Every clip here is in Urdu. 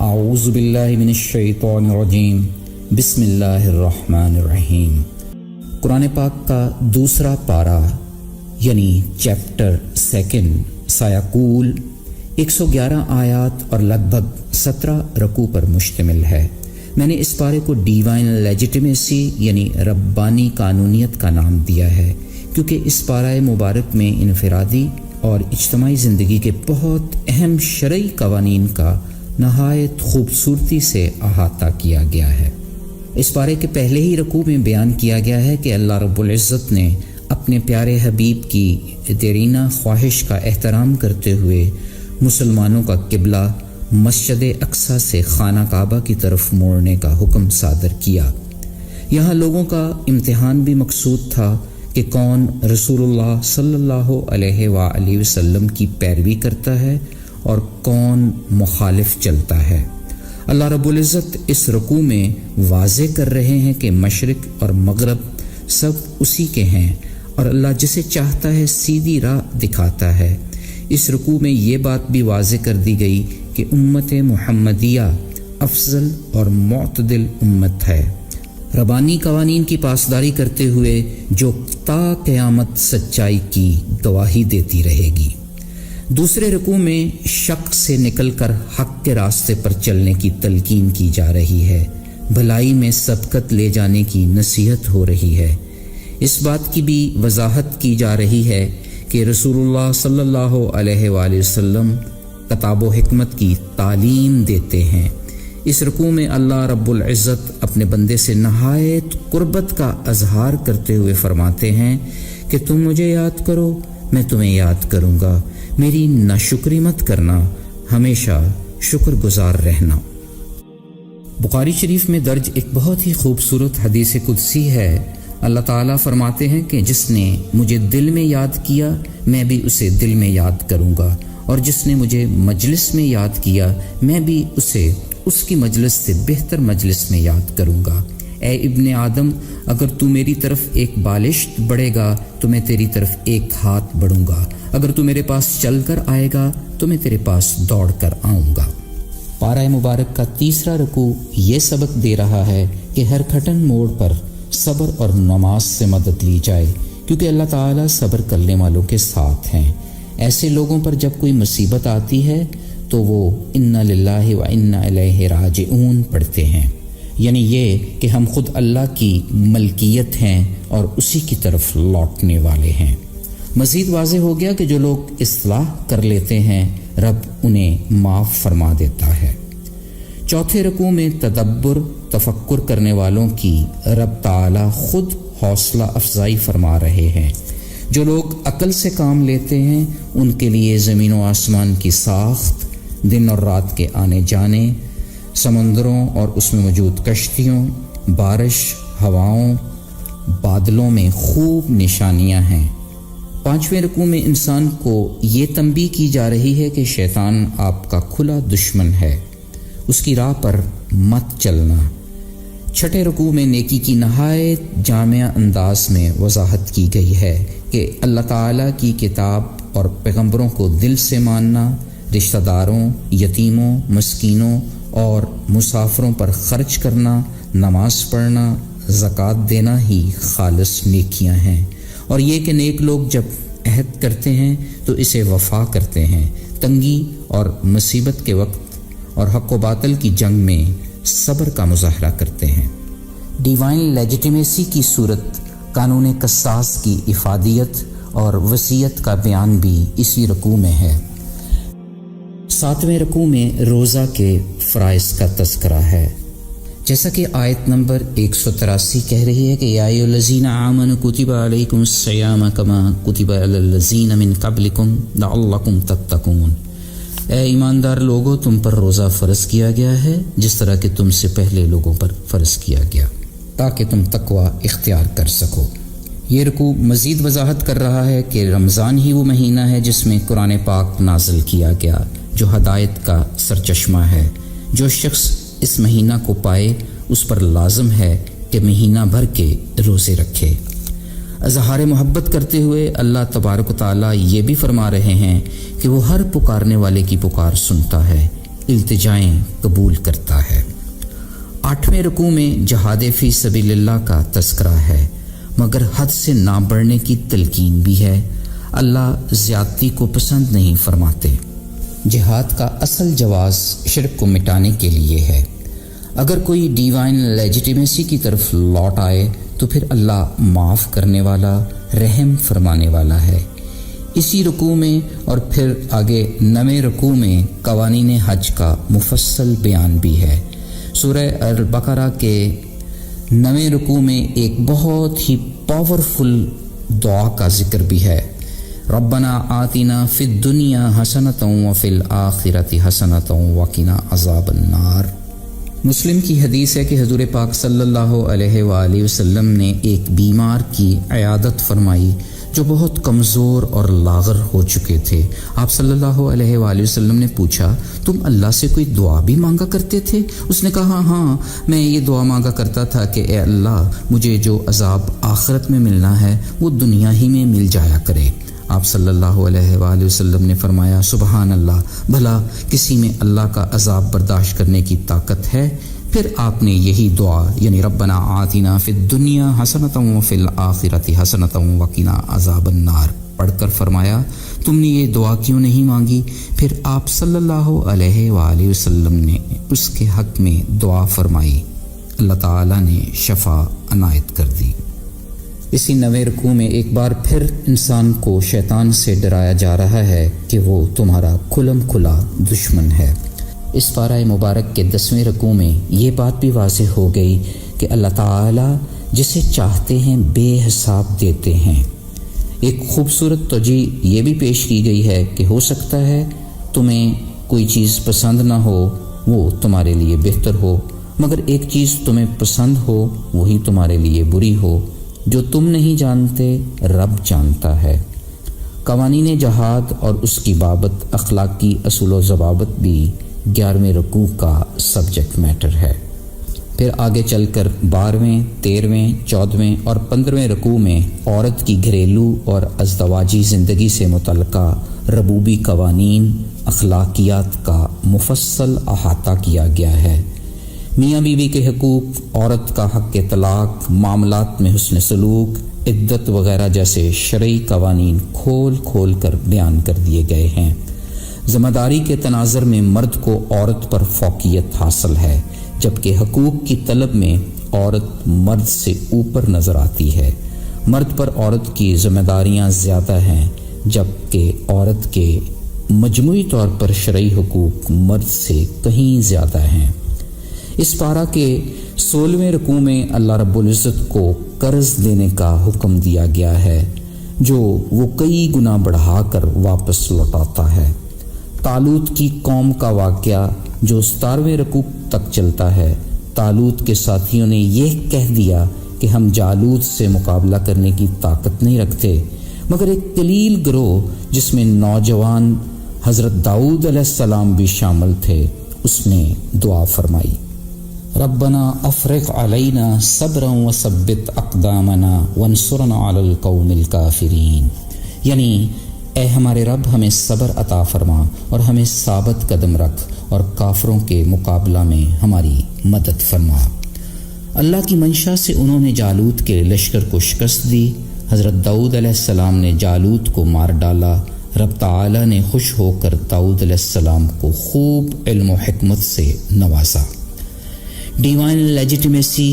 اعوذ باللہ من الشیطان الرجیم بسم اللہ الرحمن الرحیم۔ قرآن پاک کا دوسرا پارہ یعنی چیپٹر سیکنڈ سایقول 111 آیات اور لگ بھگ 17 رکوع پر مشتمل ہے۔ میں نے اس پارے کو ڈیوائن لیجیٹمیسی یعنی ربانی قانونیت کا نام دیا ہے، کیونکہ اس پارہ مبارک میں انفرادی اور اجتماعی زندگی کے بہت اہم شرعی قوانین کا نہایت خوبصورتی سے احاطہ کیا گیا ہے۔ اس پارے کے پہلے ہی رکوع میں بیان کیا گیا ہے کہ اللہ رب العزت نے اپنے پیارے حبیب کی دیرینہ خواہش کا احترام کرتے ہوئے مسلمانوں کا قبلہ مسجد اقصی سے خانہ کعبہ کی طرف موڑنے کا حکم صادر کیا۔ یہاں لوگوں کا امتحان بھی مقصود تھا کہ کون رسول اللہ صلی اللہ علیہ وآلہ وسلم کی پیروی کرتا ہے اور کون مخالف چلتا ہے۔ اللہ رب العزت اس رکوع میں واضح کر رہے ہیں کہ مشرق اور مغرب سب اسی کے ہیں اور اللہ جسے چاہتا ہے سیدھی راہ دکھاتا ہے۔ اس رکوع میں یہ بات بھی واضح کر دی گئی کہ امت محمدیہ افضل اور معتدل امت ہے، ربانی قوانین کی پاسداری کرتے ہوئے جو تا قیامت سچائی کی گواہی دیتی رہے گی۔ دوسرے رکوع میں شک سے نکل کر حق کے راستے پر چلنے کی تلقین کی جا رہی ہے، بھلائی میں سبقت لے جانے کی نصیحت ہو رہی ہے۔ اس بات کی بھی وضاحت کی جا رہی ہے کہ رسول اللہ صلی اللہ علیہ وآلہ وسلم کتاب و حکمت کی تعلیم دیتے ہیں۔ اس رکوع میں اللہ رب العزت اپنے بندے سے نہایت قربت کا اظہار کرتے ہوئے فرماتے ہیں کہ تم مجھے یاد کرو، میں تمہیں یاد کروں گا، میری ناشکری مت کرنا، ہمیشہ شکر گزار رہنا۔ بخاری شریف میں درج ایک بہت ہی خوبصورت حدیث قدسی ہے۔ اللہ تعالیٰ فرماتے ہیں کہ جس نے مجھے دل میں یاد کیا میں بھی اسے دل میں یاد کروں گا، اور جس نے مجھے مجلس میں یاد کیا میں بھی اسے اس کی مجلس سے بہتر مجلس میں یاد کروں گا۔ اے ابن آدم، اگر تو میری طرف ایک بالشت بڑھے گا تو میں تیری طرف ایک ہاتھ بڑھوں گا، اگر تو میرے پاس چل کر آئے گا تو میں تیرے پاس دوڑ کر آؤں گا۔ پارہ مبارک کا تیسرا رکوع یہ سبق دے رہا ہے کہ ہر کھٹن موڑ پر صبر اور نماز سے مدد لی جائے، کیونکہ اللہ تعالیٰ صبر کرنے والوں کے ساتھ ہیں۔ ایسے لوگوں پر جب کوئی مصیبت آتی ہے تو وہ انا للہ و انا الیہ راجعون پڑھتے ہیں، یعنی یہ کہ ہم خود اللہ کی ملکیت ہیں اور اسی کی طرف لوٹنے والے ہیں۔ مزید واضح ہو گیا کہ جو لوگ اصلاح کر لیتے ہیں رب انہیں معاف فرما دیتا ہے۔ چوتھے رکوع میں تدبر تفکر کرنے والوں کی رب تعالی خود حوصلہ افزائی فرما رہے ہیں۔ جو لوگ عقل سے کام لیتے ہیں ان کے لیے زمین و آسمان کی ساخت، دن اور رات کے آنے جانے، سمندروں اور اس میں موجود کشتیوں، بارش، ہواؤں، بادلوں میں خوب نشانیاں ہیں۔ پانچویں رکوع میں انسان کو یہ تنبیہ کی جا رہی ہے کہ شیطان آپ کا کھلا دشمن ہے، اس کی راہ پر مت چلنا۔ چھٹے رکوع میں نیکی کی نہایت جامع انداز میں وضاحت کی گئی ہے کہ اللہ تعالیٰ کی کتاب اور پیغمبروں کو دل سے ماننا، رشتہ داروں، یتیموں، مسکینوں اور مسافروں پر خرچ کرنا، نماز پڑھنا، زکوٰۃ دینا ہی خالص نیکیاں ہیں، اور یہ کہ نیک لوگ جب عہد کرتے ہیں تو اسے وفا کرتے ہیں، تنگی اور مصیبت کے وقت اور حق و باطل کی جنگ میں صبر کا مظاہرہ کرتے ہیں۔ ڈیوائن لیجیٹمیسی کی صورت قانون قصاص کی افادیت اور وصیت کا بیان بھی اسی رکوع میں ہے۔ ساتویں رکوع میں روزہ کے فرائض کا تذکرہ ہے، جیسا کہ آیت نمبر 183 کہہ رہی ہے کہ یا ایھا الذین آمنوا کتب علیکم الصیام کما کتب علی الذین من قبلکم لعلکم تتقون۔ اے ایماندار لوگوں، تم پر روزہ فرض کیا گیا ہے جس طرح کہ تم سے پہلے لوگوں پر فرض کیا گیا، تاکہ تم تقوی اختیار کر سکو۔ یہ رکوع مزید وضاحت کر رہا ہے کہ رمضان ہی وہ مہینہ ہے جس میں قرآن پاک نازل کیا گیا، جو ہدایت کا سرچشمہ ہے۔ جو شخص اس مہینہ کو پائے اس پر لازم ہے کہ مہینہ بھر کے روزے رکھے۔ اظہار محبت کرتے ہوئے اللہ تبارک و تعالیٰ یہ بھی فرما رہے ہیں کہ وہ ہر پکارنے والے کی پکار سنتا ہے، التجائیں قبول کرتا ہے۔ 8ویں رکوع میں جہاد فی سبیل اللہ کا تذکرہ ہے، مگر حد سے نہ بڑھنے کی تلقین بھی ہے۔ اللہ زیادتی کو پسند نہیں فرماتے۔ جہاد کا اصل جواز شرک کو مٹانے کے لیے ہے۔ اگر کوئی ڈیوائن لیجیٹیمیسی کی طرف لوٹ آئے تو پھر اللہ معاف کرنے والا، رحم فرمانے والا ہے۔ اسی رکوع میں اور پھر آگے 9ویں رکوع میں قوانین حج کا مفصل بیان بھی ہے۔ سورہ البقرہ کے 9ویں رکوع میں ایک بہت ہی پاورفل دعا کا ذکر بھی ہے، ربنا آتنا فی الدنیا حسنۃ وفی الآخرۃ حسنۃ وقنا عذاب النار۔ مسلم کی حدیث ہے کہ حضور پاک صلی اللہ علیہ وآلہ وسلم نے ایک بیمار کی عیادت فرمائی جو بہت کمزور اور لاغر ہو چکے تھے۔ آپ صلی اللہ علیہ وآلہ وسلم نے پوچھا، تم اللہ سے کوئی دعا بھی مانگا کرتے تھے؟ اس نے کہا، ہاں میں یہ دعا مانگا کرتا تھا کہ اے اللہ، مجھے جو عذاب آخرت میں ملنا ہے وہ دنیا ہی میں مل جایا کرے۔ آپ صلی اللہ علیہ وآلہ وسلم نے فرمایا، سبحان اللہ، بھلا کسی میں اللہ کا عذاب برداشت کرنے کی طاقت ہے؟ پھر آپ نے یہی دعا یعنی ربنا آتنا فی الدنیا حسنۃ وفی الآخرۃ حسنۃ وقنا عذاب النار پڑھ کر فرمایا، تم نے یہ دعا کیوں نہیں مانگی؟ پھر آپ صلی اللہ علیہ وآلہ وسلم نے اس کے حق میں دعا فرمائی، اللہ تعالیٰ نے شفا عنایت کر دی۔ اسی 9ویں رکوع میں ایک بار پھر انسان کو شیطان سے ڈرایا جا رہا ہے کہ وہ تمہارا کھلم کھلا دشمن ہے۔ اس پارہ مبارک کے 10ویں رکوع میں یہ بات بھی واضح ہو گئی کہ اللہ تعالیٰ جسے چاہتے ہیں بے حساب دیتے ہیں۔ ایک خوبصورت توجیہ یہ بھی پیش کی گئی ہے کہ ہو سکتا ہے تمہیں کوئی چیز پسند نہ ہو، وہ تمہارے لیے بہتر ہو، مگر ایک چیز تمہیں پسند ہو وہی تمہارے لیے بری ہو۔ جو تم نہیں جانتے رب جانتا ہے۔ قوانین جہاد اور اس کی بابت اخلاقی اصول و ضوابط بھی 11ویں رکوع کا سبجیکٹ میٹر ہے۔ پھر آگے چل کر 12ویں، 13ویں، 14ویں اور 15ویں رکوع میں عورت کی گھریلو اور ازدواجی زندگی سے متعلقہ ربوبی قوانین، اخلاقیات کا مفصل احاطہ کیا گیا ہے۔ میاں بیوی کے حقوق، عورت کا حق طلاق، معاملات میں حسن سلوک، عدت وغیرہ جیسے شرعی قوانین کھول کھول کر بیان کر دیے گئے ہیں۔ ذمہ داری کے تناظر میں مرد کو عورت پر فوقیت حاصل ہے، جبکہ حقوق کی طلب میں عورت مرد سے اوپر نظر آتی ہے۔ مرد پر عورت کی ذمہ داریاں زیادہ ہیں، جبکہ عورت کے مجموعی طور پر شرعی حقوق مرد سے کہیں زیادہ ہیں۔ اس پارہ کے 16ویں رکوع میں اللہ رب العزت کو قرض دینے کا حکم دیا گیا ہے، جو وہ کئی گنا بڑھا کر واپس لوٹاتا ہے۔ طالوت کی قوم کا واقعہ جو 17ویں رکوع تک چلتا ہے، طالوت کے ساتھیوں نے یہ کہہ دیا کہ ہم جالوت سے مقابلہ کرنے کی طاقت نہیں رکھتے، مگر ایک قلیل گروہ جس میں نوجوان حضرت داؤد علیہ السلام بھی شامل تھے، اس نے دعا فرمائی، ربنا افرغ علینا صبرا وثبت اقدامنا وانصرنا علی القوم الکافرین، یعنی اے ہمارے رب ہمیں صبر عطا فرما اور ہمیں ثابت قدم رکھ اور کافروں کے مقابلہ میں ہماری مدد فرما۔ اللہ کی منشا سے انہوں نے جالوت کے لشکر کو شکست دی۔ حضرت داؤد علیہ السلام نے جالوت کو مار ڈالا۔ رب تعالی نے خوش ہو کر داؤد علیہ السلام کو خوب علم و حکمت سے نوازا۔ ڈیوائن لیجیٹیمیسی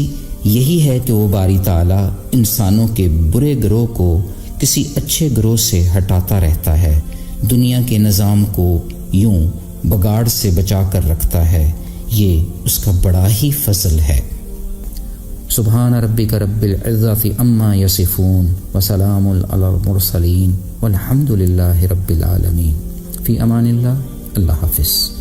یہی ہے کہ وہ باری تعالی انسانوں کے برے گروہ کو کسی اچھے گروہ سے ہٹاتا رہتا ہے، دنیا کے نظام کو یوں بگاڑ سے بچا کر رکھتا ہے، یہ اس کا بڑا ہی فضل ہے۔ سبحان ربک رب العزت عما یصفون وسلام علی المرسلین والحمد للہ رب العالمین۔ فی امان اللہ، اللہ حافظ۔